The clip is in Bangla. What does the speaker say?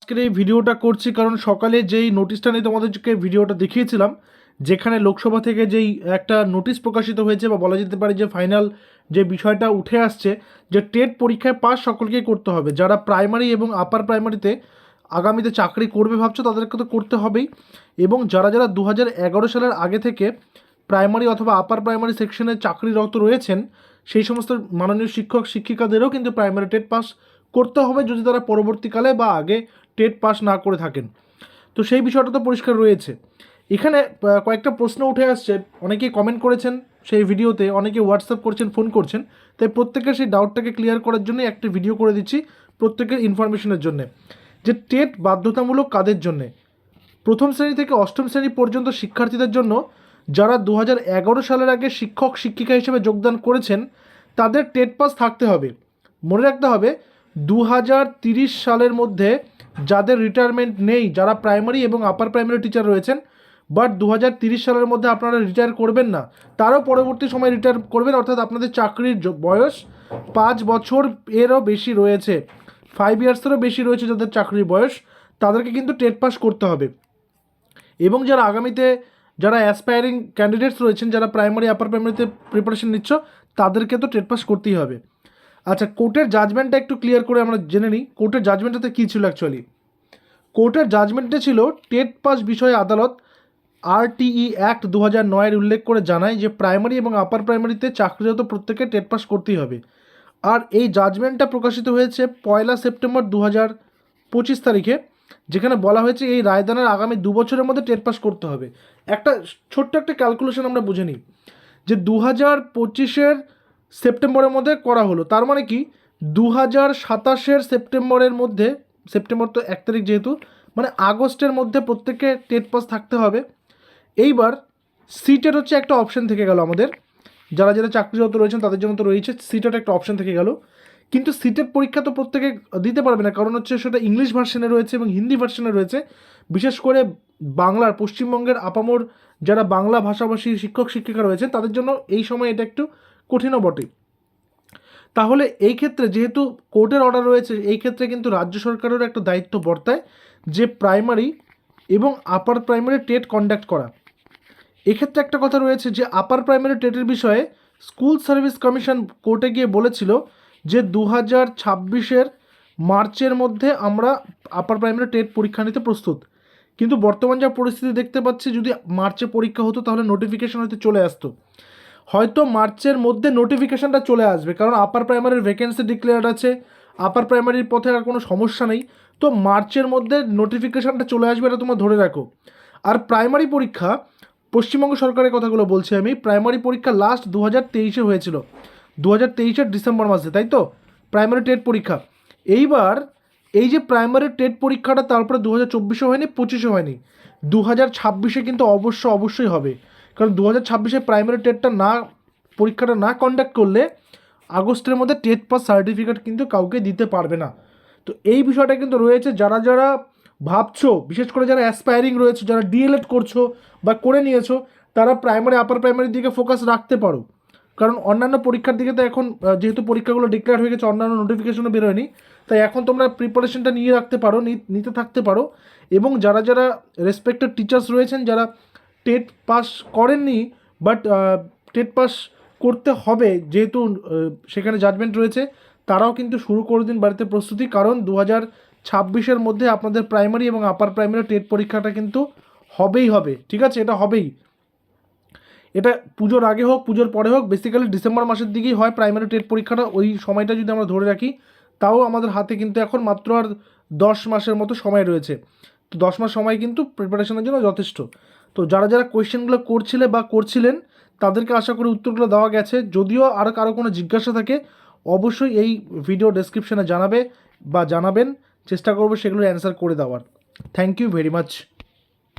আজকের এই ভিডিওটা করছি কারণ সকালে যেই নোটিশটা নিয়ে তোমাদেরকে ভিডিওটা দেখিয়েছিলাম, যেখানে লোকসভা থেকে যেই একটা নোটিশ প্রকাশিত হয়েছে বা বলা যেতে পারে যে ফাইনাল যে বিষয়টা উঠে আসছে, যে টেট পরীক্ষায় পাস সকলকেই করতে হবে। যারা প্রাইমারি এবং আপার প্রাইমারিতে আগামীতে চাকরি করবে ভাবছো তাদেরকে তো করতে হবেই, এবং যারা যারা 2011 সালের আগে থেকে প্রাইমারি অথবা আপার প্রাইমারি সেকশনে চাকরিরত রয়েছেন সেই সমস্ত মাননীয় শিক্ষক শিক্ষিকাদেরও কিন্তু প্রাইমারি টেট পাস করতে হবে যদি তারা পরবর্তীকালে বা আগে টেট পাস না করে থাকেন। তো সেই বিষয়টা তো পরিষ্কার রয়েছে। এখানে কয়েকটা প্রশ্ন উঠে আসছে, অনেকেই কমেন্ট করেছেন সেই ভিডিওতে, অনেকে হোয়াটসঅ্যাপ করছেন, ফোন করছেন, তাই প্রত্যেকের সেই ডাউটটাকে ক্লিয়ার করার জন্য একটা ভিডিও করে দিচ্ছি প্রত্যেকের ইনফরমেশনের জন্য, যে টেট বাধ্যতামূলক কাদের জন্যে। প্রথম শ্রেণী থেকে অষ্টম শ্রেণী পর্যন্ত শিক্ষার্থীদের জন্য, যারা 2011 সালের আগে শিক্ষক শিক্ষিকা হিসেবে যোগদান করেছেন তাদের টেট পাস থাকতে হবে। মনে রাখতে হবে 2030 সালের মধ্যে যাদের রিটায়ারমেন্ট নেই, যারা প্রাইমারি এবং আপার প্রাইমারি টিচার রয়েছেন, বাট 2030 সালের মধ্যে আপনারা রিটায়ার করবেন না, তারও পরবর্তী সময় রিটায়ার করবেন, অর্থাৎ আপনাদের চাকরির বয়স 5 বছর এরও বেশি রয়েছে, 5 ইয়ার্সেরও বেশি রয়েছে যাদের চাকরির বয়স, তাদেরকে কিন্তু টেট পাস করতে হবে। এবং যারা আগামীতে যারা অ্যাসপায়ারিং ক্যান্ডিডেটস রয়েছেন, যারা প্রাইমারি আপার প্রাইমারিতে প্রিপারেশন নিচ্ছ, তাদেরকে তো টেট পাস করতেই হবে। আচ্ছা, কোর্টের জাজমেন্টটা একটু ক্লিয়ার করে আমরা জেনে নিই। কোর্টের জাজমেন্টটাতে কী ছিল অ্যাকচুয়ালি? কোর্টের জাজমেন্টে ছিল টেট পাস বিষয়ে আদালত RTE অ্যাক্ট 2009 উল্লেখ করে জানায় যে প্রাইমারি এবং আপার প্রাইমারিতে চাকরিরত প্রত্যেকে টেট পাস করতেই হবে। আর এই জাজমেন্টটা প্রকাশিত হয়েছে 1 সেপ্টেম্বর 2025 তারিখে, যেখানে বলা হয়েছে এই রায়দানের আগামী 2 বছরের মধ্যে টেট পাস করতে হবে। একটা ছোট্ট একটা ক্যালকুলেশন আমরা বুঝে নিই, যে 2025-এর সেপ্টেম্বরের মধ্যে করা হলো, তার মানে কি 2027-এর সেপ্টেম্বরের মধ্যে, সেপ্টেম্বর তো 1 তারিখ যেহেতু, মানে আগস্টের মধ্যে প্রত্যেককে টেট পাস থাকতে হবে। এইবার সিটের হচ্ছে একটা অপশন থেকে গেল আমাদের, যারা যারা চাকরিরত রয়েছেন তাদের জন্য তো রয়েছে, সিটের একটা অপশন থেকে গেল। কিন্তু সিটের পরীক্ষা তো প্রত্যেকে দিতে পারবে না, কারণ হচ্ছে সেটা ইংলিশ ভার্সনে রয়েছে এবং হিন্দি ভার্সনে রয়েছে। বিশেষ করে বাংলার, পশ্চিমবঙ্গের আপামর যারা বাংলা ভাষাভাষী শিক্ষক শিক্ষিকা রয়েছেন তাদের জন্য এই সময় এটা একটু কঠিনও বটে। তাহলে এই ক্ষেত্রে যেহেতু কোর্টের অর্ডার রয়েছে, এই ক্ষেত্রে কিন্তু রাজ্য সরকারেরও একটা দায়িত্ব বর্তায় যে প্রাইমারি এবং আপার প্রাইমারি টেট কন্ডাক্ট করা। এক্ষেত্রে একটা কথা রয়েছে যে আপার প্রাইমারি টেটের বিষয়ে স্কুল সার্ভিস কমিশন কোর্টে গিয়ে বলেছিল যে 2026-এর মার্চের মধ্যে আমরা আপার প্রাইমারি টেট পরীক্ষা নিতে প্রস্তুত। কিন্তু বর্তমান যা পরিস্থিতি দেখতে পাচ্ছি, যদি মার্চে পরীক্ষা হতো তাহলে নোটিফিকেশন হয়তো চলে আসতো, হয়তো মার্চের মধ্যে নোটিফিকেশানটা চলে আসবে, কারণ আপার প্রাইমারির ভ্যাকেন্সি ডিক্লেয়ার্ড আছে, আপার প্রাইমারির পথে আর কোনো সমস্যা নেই। তো মার্চের মধ্যে নোটিফিকেশানটা চলে আসবে, এটা তোমরা ধরে রাখো। আর প্রাইমারি পরীক্ষা, পশ্চিমবঙ্গ সরকারের কথাগুলো বলছি আমি, প্রাইমারি পরীক্ষা লাস্ট 2023-এ হয়েছিল, 2023-এর ডিসেম্বর মাসে, তাই তো প্রাইমারি টেট পরীক্ষা। এইবার এই যে প্রাইমারি টেট পরীক্ষাটা তারপরে 2024-এ হয়নি, 25-এ হয়নি, 2026-এ কিন্তু অবশ্যই হবে। কারণ 2026-এ প্রাইমারি টেটটা না, পরীক্ষাটা না কন্ডাক্ট করলে আগস্টের মধ্যে টেট পাস সার্টিফিকেট কিন্তু কাউকে দিতে পারবে না। তো এই বিষয়টা কিন্তু রয়েছে, যারা যারা ভাবছো, বিশেষ করে যারা অ্যাসপায়ারিং রয়েছে, যারা ডিএলএড করছো বা করে নিয়েছো, তারা প্রাইমারি আপার প্রাইমারির দিকে ফোকাস রাখতে পারো। কারণ অন্যান্য পরীক্ষার দিকে তো এখন যেহেতু পরীক্ষাগুলো ডিক্লেয়ার হয়ে গেছে, অন্যান্য নোটিফিকেশনও বেরোয়নি, তাই এখন তোমরা প্রিপারেশনটা নিয়ে রাখতে পারো, নিতে থাকতে পারো। এবং যারা যারা রেসপেক্টেড টিচার্স রয়েছেন, যারা টেট পাস করেননি বাট টেট পাস করতে হবে যেহেতু সেখানে জাজমেন্ট রয়েছে, তারাও কিন্তু শুরু করে দিন বাড়িতে প্রস্তুতি, কারণ 2026-এর মধ্যে আপনাদের প্রাইমারি এবং আপার প্রাইমারি টেট পরীক্ষাটা কিন্তু হবেই হবে। ঠিক আছে, এটা হবেই, এটা পুজোর আগে হোক পুজোর পরে হোক, বেসিক্যালি ডিসেম্বর মাসের দিকেই হয় প্রাইমারি টেট পরীক্ষাটা। ওই সময়টা যদি আমরা ধরে রাখি, তাও আমাদের হাতে কিন্তু এখন মাত্র আর 10 মাসের মতো সময় রয়েছে। তো 10 মাস সময় কিন্তু প্রিপারেশনের জন্য যথেষ্ট। তো যারা যারা কোয়েশ্চেনগুলো করছিলে বা করছিলেন তাদেরকে আশা করি উত্তরগুলো দেওয়া গেছে। যদিও আর কারো কোনো জিজ্ঞাসা থাকে অবশ্যই এই ভিডিও ডেসক্রিপশানে জানাবে বা জানাবেন, চেষ্টা করবো সেগুলো অ্যান্সার করে দেওয়ার। Thank you very much.